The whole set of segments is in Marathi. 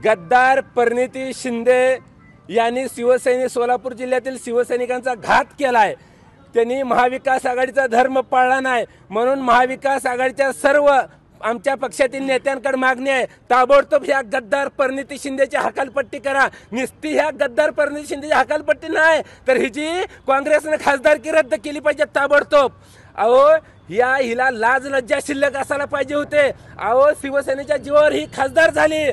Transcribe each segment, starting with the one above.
गद्दार परिणिती शिंदे यांनी सोलापूर जिल्ह्यातील शिवसैनिकांचा घात केलाय। त्यांनी महाविकास आघाडीचा धर्म पाळला नाही, म्हणून महाविकास आघाडीच्या सर्व आमच्या पक्षातील नेत्यांकडे मागणी आहे, ताबडतोब ह्या गद्दार परिणिती शिंदेची हकालपट्टी करा। नुसती ह्या गद्दार परिणिती शिंदेची हकालपट्टी नाही तर ही जी काँग्रेसने खासदारकी रद्द केली पाहिजे ताबडतोब। अहो हिला लाज लज्जा शिल्लक असायला पाहिजे होते। अहो शिवसेनेच्या जीवावर ही खासदार झाली।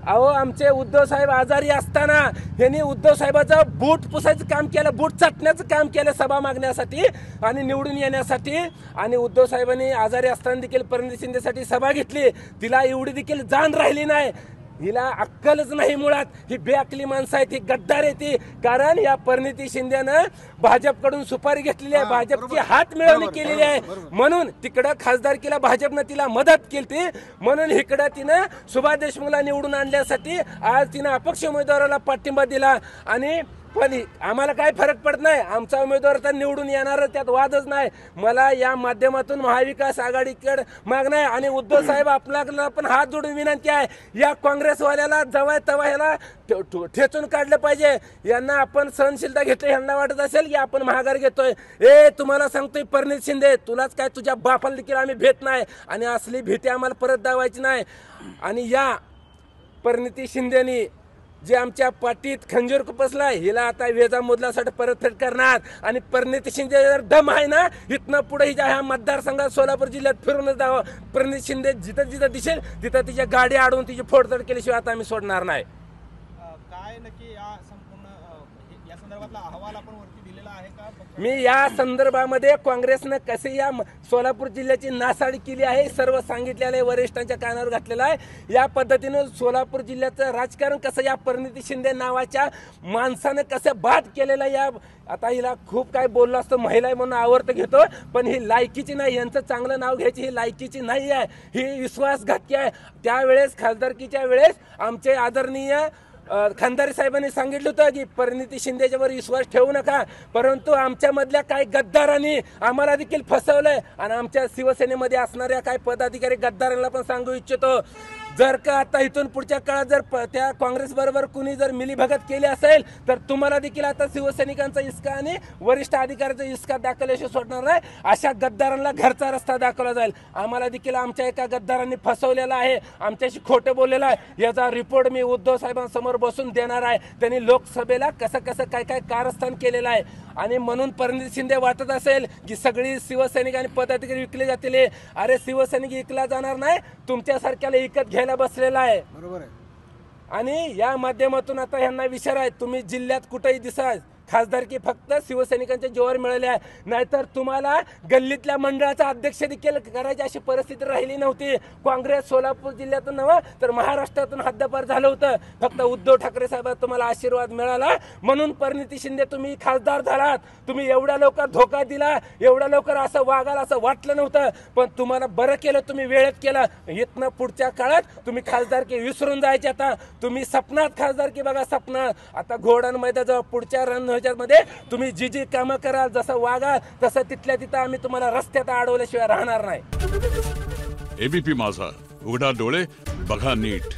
अहो आमचे उद्धव साहेब आजारी असताना यांनी उद्धव साहेबाचा बूट पुसायचं काम केलं, बूट चाटण्याचं काम केलं सभा मागण्यासाठी आणि निवडून येण्यासाठी। आणि उद्धव साहेबांनी आजारी असताना देखील परिणिती शिंदेसाठी सभा घेतली, तिला एवढी देखील जाण राहिली नाही। हिला अक्कलच नाही मुळात, ही बेअक्कली माणसं आहे, ती गद्दार आहे ती। कारण या परिणिती शिंदेनं भाजपकडून सुपारी घेतलेली आहे, भाजपची हात मिळवणी केलेली आहे, म्हणून तिकडं खासदारकीला भाजपनं तिला मदत केली, म्हणून इकडं तिनं सुभाष देशमुखला निवडून आणण्यासाठी आज तिनं अपक्ष उमेदवाराला पाठिंबा दिला। आणि पण आम्हाला काय फरक पडत नाही, आमचा उमेदवार तर निवडून येणार, त्यात वादच नाही। मला या माध्यमातून महाविकास आघाडीकडे मागणं आहे आणि उद्धव साहेब आपल्याला पण हात जोडून विनंती आहे, या काँग्रेसवाल्याला जवळ तवा ह्याला ठेचून काढलं पाहिजे। यांना आपण सहनशीलता घेतली, यांना वाटत असेल की आपण महागार घेतोय। तुम्हाला सांगतोय परिणिती शिंदे, तुलाच काय तुझ्या बापाला देखील आम्ही भेट नाही आणि असली भीती आम्हाला परत दावायची नाही। आणि या परिणिती शिंदेनी जे आमच्या पाठीत खंजीर खुपसलाय, हिला आता वेजा मुदलासाठी परतफेड करणार। आणि परिणिती शिंदे जर दम आहे ना, इथनं पुढे हिच्या ह्या मतदारसंघात सोलापूर जिल्ह्यात फिरूनच जावं। परिणिती शिंदे जिथं जिथं दिसेल तिथं तिच्या गाडी अडवून तिची फोडतड केल्याशिवाय आता आम्ही सोडणार नाही। काय नक्की या संपूर्ण या संदर्भातला अहवाल आपण वरती दिलेला आहे का? मी या संदर्भामध्ये काँग्रेसनं कसे या सोलापूर जिल्ह्याची नासाडी केली आहे सर्व सांगितलेलं आहे, वरिष्ठांच्या कानावर घातलेलं आहे। या पद्धतीनं सोलापूर जिल्ह्याचं राजकारण कसं या परिणिती शिंदे नावाच्या माणसानं कसं बाद केलेलं आहे। या आता हिला खूप काय बोललो असतं, महिला म्हणून आवर्त घेतो, पण ही लायकीची नाही, यांचं चांगलं नाव घ्यायची ही लायकीची नाही आहे, ही विश्वासघातकी आहे। त्यावेळेस खासदारकीच्या वेळेस आमचे आदरणीय खंदारे साहेबांनी सांगितलं होतं की परिणिती शिंदेच्यावर विश्वास ठेवू नका, परंतु आमच्या मधल्या काही गद्दारांनी आम्हाला देखील फसवलंय। आणि आमच्या शिवसेनेमध्ये असणाऱ्या काही पदाधिकारी गद्दारांना पण सांगू इच्छितो, जर का आता इथून पुढच्या काळात जर त्या काँग्रेस बरोबर कुणी जर मिलीभगत केली असेल तर तुम्हाला देखील आता शिवसैनिकांचा इसका आणि वरिष्ठ अधिकाऱ्याचा इसका दाखवल्याशिवाय सोडणार नाही। अशा गद्दारांना घरचा रस्ता दाखवला जाईल। आम्हाला देखील आमच्या एका गद्दारांनी फसवलेलं आहे, आमच्याशी खोटं बोललेलं आहे, याचा रिपोर्ट मी उद्धव साहेबांसमोर बसून देणार आहे। त्यांनी लोकसभेला कसं कसं काय काय कारस्थान केलेलं आहे। आणि म्हणून परिणिती शिंदे वाटत असेल की सगळी शिवसैनिक आणि पदाधिकारी विकले जातील, अरे शिवसैनिक विकला जाणार नाही, तुमच्यासारख्याला विकत घ्यायला बसलेला आहे। बरोबर आहे। आणि या माध्यमातून आता यांना विचार आहे, तुम्ही जिल्ह्यात कुठेही दिसा खासदारकी फक्त शिवसैनिकांच्या जीवावर मिळाली आहे, नाहीतर तुम्हाला गल्लीतल्या मंडळाचा अध्यक्ष देखील करायची अशी परिस्थिती राहिली नव्हती। काँग्रेस सोलापूर जिल्ह्यातून नव्हे तर महाराष्ट्रातून हद्दपार झालं होतं, फक्त उद्धव ठाकरे साहेब तुम्हाला आशीर्वाद मिळाला म्हणून परिणिती शिंदे तुम्ही खासदार झालात। तुम्ही एवढ्या लवकर धोका दिला, एवढ्या लवकर असं वागाल असं वाटलं नव्हतं, पण तुम्हाला बरं केलं, तुम्ही वेळेत केलं। इथनं पुढच्या काळात तुम्ही खासदारकी विसरून जायचे, आता तुम्ही सपनात खासदारकी बघा, सपनात। आता घोडण मैदानाजवळ पुढच्या मध्ये तुम्ही जी जी कामं कराल, जसं वागाल तसं तिथल्या तिथं आम्ही तुम्हाला रस्त्यात अडवल्याशिवाय राहणार नाही। एबीपी माझा, उघडा डोळे बघा नीट।